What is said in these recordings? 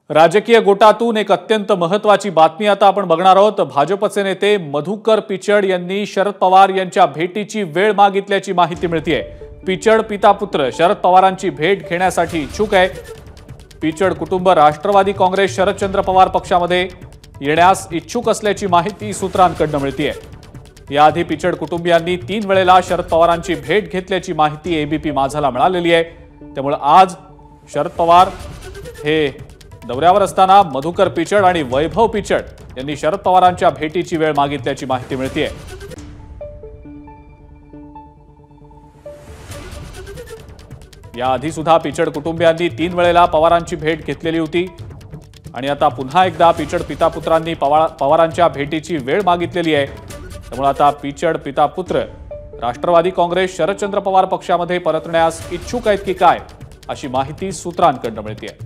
राजकीय गोटातून एक अत्यंत महत्त्वाची बातमी आता आपण बघणार आहोत। भाजपचे नेते मधुकर पिचड यांनी शरद पवार यांच्या भेटीची वेळ मागितल्याची माहिती मिळतेय। पिचड पिता पुत्र शरद पवारांची भेट घेण्यासाठी इच्छुक आहे। पिचड कुटुंब राष्ट्रवादी काँग्रेस शरदचंद्र पवार पक्षामध्ये येण्यास इच्छुक असल्याची माहिती सूत्रांकडून मिळतेय। याआधी पिचड कुटुंबियांनी 3 वेळेला शरद पवारांची भेट घेतल्याची माहिती एबीपी माझाला मिळालेली आहे। त्यामुळे आज शरद पवार हे दौऱ्यावर असताना मधुकर पिचड आणि वैभव पिचड यांनी शरद पवारांच्या भेटीची वेळ मागितल्याची माहिती मिळतेय। याआधी सुद्धा पिचड कुटुंबियांनी 3 वेळेला पवारांची भेट घेतलेली होती आणि आता पुन्हा एकदा पिचड पिता पुत्रांनी पवारांच्या भेटीची वेळ मागितलेली आहे। त्यामुळे आता पिचड पिता पुत्र राष्ट्रवादी काँग्रेस शरदचंद्र पवार पक्षामध्ये परतण्यास इच्छुक आहेत की काय अशी माहिती सूत्रांकडून मिळतेय।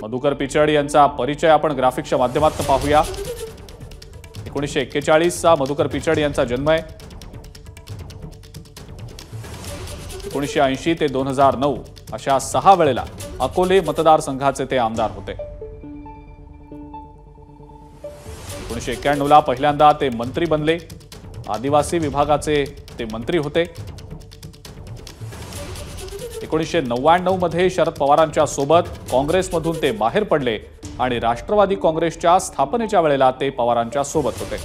मधुकर पिचड यांचा परिचय आपण ग्राफिक्सच्या माध्यमातून पाहूया। 1941 चा मधुकर पिचड यांचा जन्म आहे। 1980 ते 2009 अशा 6 वेळेला अकोले मतदारसंघाचे ते आमदार होते। 1991 ला पहिल्यांदा ते मंत्री बनले। आदिवासी विभागाचे ते मंत्री होते। 1999 मध्ये शरद पवारांच्या सोबत काँग्रेसमधून ते बाहेर पडले आणि राष्ट्रवादी काँग्रेसच्या स्थापनेच्या वेळेला ते पवारांच्या सोबत होते।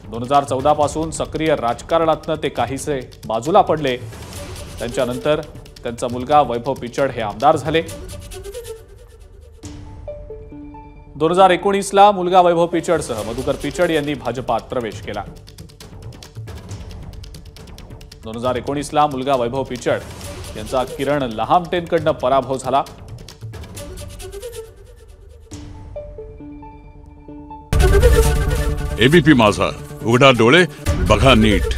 2014 पासून सक्रिय राजकारणातून ते काहीसे बाजूला पडले। त्यांच्यानंतर त्यांचा मुलगा वैभव पिचड हे आमदार झाले। 2019 ला मुलगा वैभव पिचडसह मधुकर पिचड यांनी भाजपात प्रवेश केला। 2019 ला मुलगा वैभव पिचड यांचा किरण लहामटेंकडून पराभव झाला। एबीपी माझा, उघडा डोळे बघा नीट।